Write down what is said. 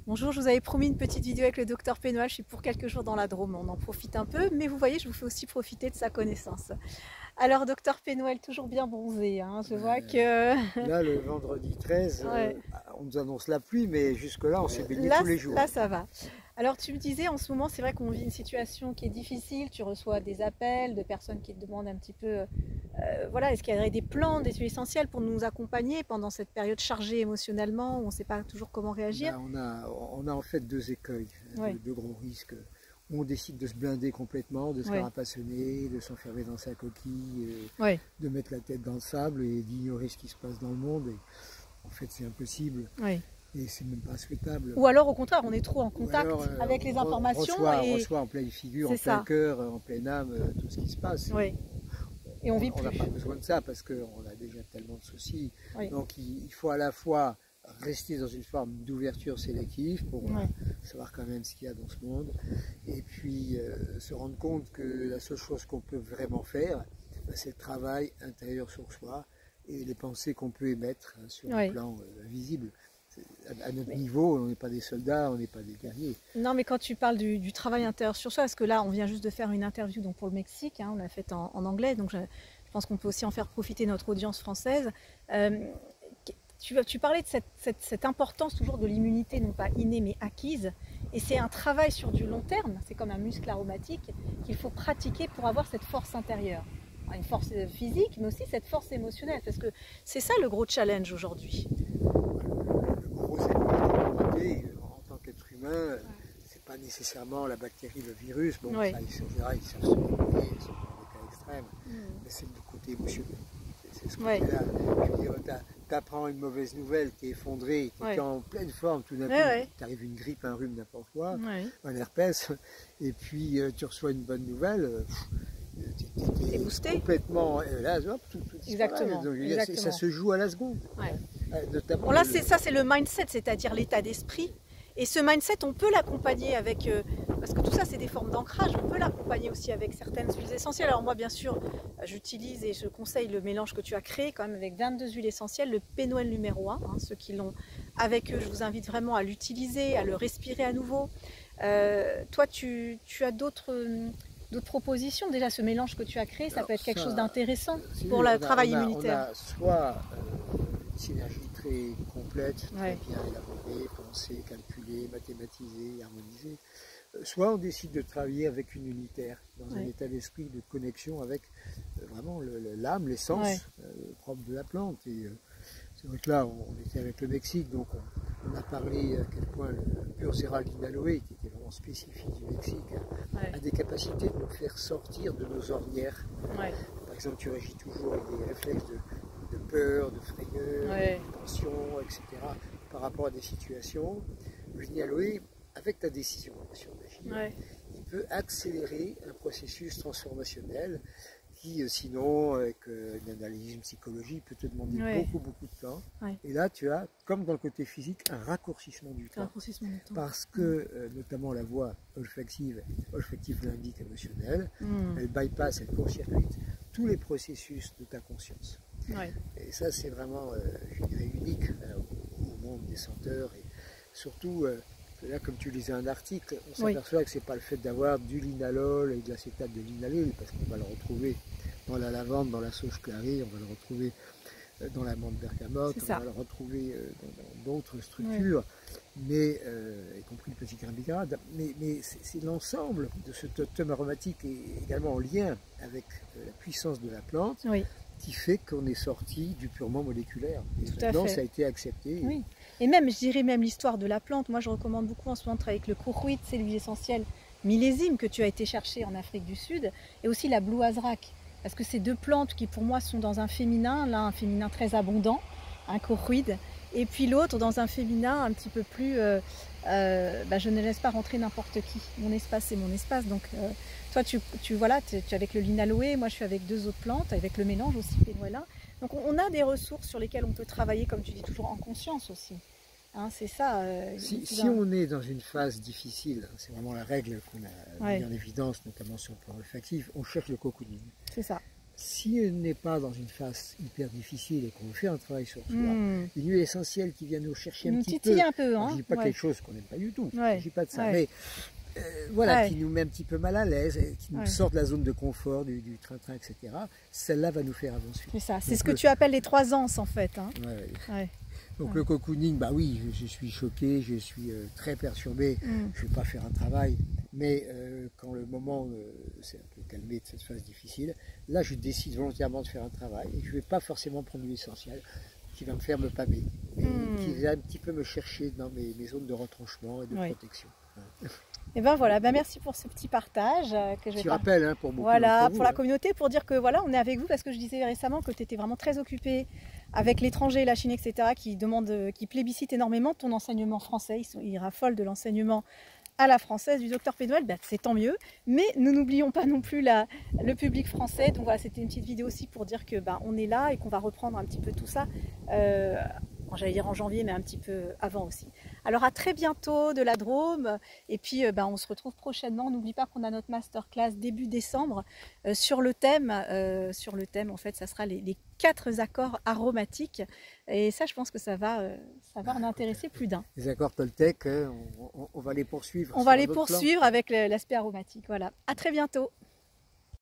Bonjour, je vous avais promis une petite vidéo avec le docteur Pénoal. Je suis pour quelques jours dans la Drôme, on en profite un peu, mais vous voyez, je vous fais aussi profiter de sa connaissance. Alors, docteur Pénoal, toujours bien bronzé, hein, je vois que... Là, le vendredi 13, Ouais. on nous annonce la pluie, mais jusque-là, on s'est baigné Là, tous les jours. là, ça va. Alors, tu me disais, en ce moment, c'est vrai qu'on vit une situation qui est difficile. Tu reçois des appels de personnes qui te demandent un petit peu, voilà, est-ce qu'il y aurait des plans, des huiles essentielles pour nous accompagner pendant cette période chargée émotionnellement où on ne sait pas toujours comment réagir? On a en fait deux écueils, Ouais. deux gros risques. On décide de se blinder complètement, de se Ouais. carapassonner, de s'enfermer dans sa coquille, Ouais. de mettre la tête dans le sable et d'ignorer ce qui se passe dans le monde. Et en fait, c'est impossible Ouais. et c'est même pas souhaitable. Ou alors, au contraire, on est trop en Ou contact alors, avec les informations on et reçoit en pleine figure, c'est en plein ça. cœur, en pleine âme, tout ce qui se passe. Oui. Et on vit On n'a plus. pas besoin de ça parce qu'on a déjà tellement de soucis. Oui. Donc il faut à la fois rester dans une forme d'ouverture sélective pour Ouais. savoir quand même ce qu'il y a dans ce monde et puis se rendre compte que la seule chose qu'on peut vraiment faire, c'est le travail intérieur sur soi et les pensées qu'on peut émettre sur Oui. le plan visible. À notre niveau, on n'est pas des soldats, on n'est pas des guerriers. Non, mais quand tu parles du travail intérieur sur soi, parce que là, on vient juste de faire une interview donc pour le Mexique, hein, on l'a faite en anglais, donc je pense qu'on peut aussi en faire profiter notre audience française. Euh, tu parlais de cette importance toujours de l'immunité, non pas innée mais acquise, et c'est un travail sur du long terme, c'est comme un muscle aromatique qu'il faut pratiquer pour avoir cette force intérieure. Une force physique, mais aussi cette force émotionnelle, parce que c'est ça le gros challenge aujourd'hui. Le gros ennemi en tant qu'être humain, c'est pas nécessairement la bactérie, le virus. Bon, Ouais. ça, en général, ils savent se débrouiller, sauf dans des cas extrêmes. Mais c'est le côté émotionnel. C'est ce Ouais. côté-là. Je veux dire, t'apprends une mauvaise nouvelle, t'es effondré, t'es Ouais. en pleine forme, tout d'un coup, Ouais. t'arrive une grippe, un rhume, n'importe quoi, Ouais. un herpès, et puis tu reçois une bonne nouvelle. T'es T'es boosté. complètement là, hop, tout disparaît. Exactement. Donc, je veux dire, ça Exactement. se joue à la seconde. Ouais. Notamment Bon là, ça c'est le mindset, c'est-à-dire l'état d'esprit. Et ce mindset, on peut l'accompagner avec, parce que tout ça c'est des formes d'ancrage, on peut l'accompagner aussi avec certaines huiles essentielles. Alors moi bien sûr, j'utilise et je conseille le mélange que tu as créé quand même avec 22 huiles essentielles, le Pénoel numéro 1. Hein, ceux qui l'ont avec eux, je vous invite vraiment à l'utiliser, à le respirer à nouveau. Toi, tu as d'autres propositions. Déjà, ce mélange que tu as créé, ça Alors peut être quelque chose d'intéressant si pour le travail immunitaire. on a soit une synergie très complète, très Ouais. bien élaborée, pensée, calculée, mathématisée, harmonisée, soit on décide de travailler avec une unitaire, dans un Ouais. état d'esprit de connexion avec vraiment l'âme, l'essence Ouais. propre de la plante. Et c'est vrai que là, on était avec le Mexique, donc on a parlé à quel point le pur céral d'Inaloé, qui était vraiment spécifique du Mexique, Ouais. a des capacités de nous faire sortir de nos ornières. Ouais. Par exemple, tu réagis toujours avec des réflexes de peur, de frayeur, Ouais. de tension, etc. par rapport à des situations. Le Aloé, avec ta décision d'agir, Ouais. il peut accélérer un processus transformationnel qui, sinon, avec une analyse, une psychologie, peut te demander Ouais. beaucoup de temps. Ouais. Et là, tu as, comme dans le côté physique, un raccourcissement du temps. Raccourcissement du temps. Parce que, notamment la voie olfactive limbique émotionnelle, elle bypass, elle court-circuite tous les processus de ta conscience. Ouais. Et ça, c'est vraiment, je dirais, unique au monde des senteurs. Et surtout, là, comme tu lisais un article, on s'aperçoit que ce n'est pas le fait d'avoir du linalol et de l'acétate de linalol, parce qu'on va le retrouver dans la lavande, dans la sauge clarée, on va le retrouver dans la menthe bergamote, on va le retrouver dans d'autres structures, mais, y compris le petit grain de bigarade. Mais c'est l'ensemble de ce totem aromatique et également en lien avec la puissance de la plante qui fait qu'on est sorti du purement moléculaire. Et maintenant, ça a été accepté. Oui. Et même, je dirais même l'histoire de la plante. Moi, je recommande beaucoup en ce moment de travailler avec le courhuit, c'est l'huile essentielle millésime que tu as été chercher en Afrique du Sud, et aussi la Blue Azrak. Parce que ces deux plantes qui pour moi sont dans un féminin, l'un un féminin très abondant, un courhuide, et puis l'autre dans un féminin un petit peu plus, je ne laisse pas rentrer n'importe qui. Mon espace c'est mon espace. Donc toi tu es avec le linaloé, moi je suis avec deux autres plantes, avec le mélange aussi Pénoela. Donc on a des ressources sur lesquelles on peut travailler, comme tu dis, toujours en conscience aussi. Hein, c'est ça. Si on est dans une phase difficile, c'est vraiment la règle qu'on a mis en évidence, notamment sur le plan olfactif, on cherche le cocooning. C'est ça. si on n'est pas dans une phase hyper difficile et qu'on fait un travail sur soi, une huile essentielle qui vient nous chercher un petit peu, un peu, hein. je ne dis pas quelque chose qu'on n'aime pas du tout, je ne dis pas de ça, Ouais. mais voilà, qui nous met un petit peu mal à l'aise, qui nous sort de la zone de confort, du train-train, etc. Celle-là va nous faire avancer. C'est ça, c'est ce que tu appelles les 3 anses en fait. Hein. Ouais. Donc le cocooning, bah oui, je suis choqué, je suis très perturbé, je ne vais pas faire un travail, mais quand le moment s'est un peu calmé de cette phase difficile, là je décide volontairement de faire un travail et je ne vais pas forcément prendre l'huile essentielle qui va me faire me pâmer, mais qui va un petit peu me chercher dans mes zones de retranchement et de protection. Et ben voilà, merci pour ce petit partage que je vais rappel hein, pour beaucoup voilà, vous, pour la communauté, pour dire que voilà, on est avec vous parce que je disais récemment que tu étais vraiment très occupé avec l'étranger, la Chine, etc. qui plébiscite énormément ton enseignement français. Ils raffolent de l'enseignement à la française du docteur Pénoël, c'est tant mieux. Mais nous n'oublions pas non plus le public français. Donc voilà, c'était une petite vidéo aussi pour dire que on est là et qu'on va reprendre un petit peu tout ça. J'allais dire en janvier, mais un petit peu avant aussi. Alors à très bientôt de la Drôme, et puis on se retrouve prochainement. N'oublie pas qu'on a notre masterclass début décembre sur le thème. En fait, ça sera les 4 accords aromatiques, et ça, je pense que ça va en intéresser plus d'un. Les accords Toltec, on va les poursuivre. On va les poursuivre avec l'aspect aromatique. Voilà. À très bientôt.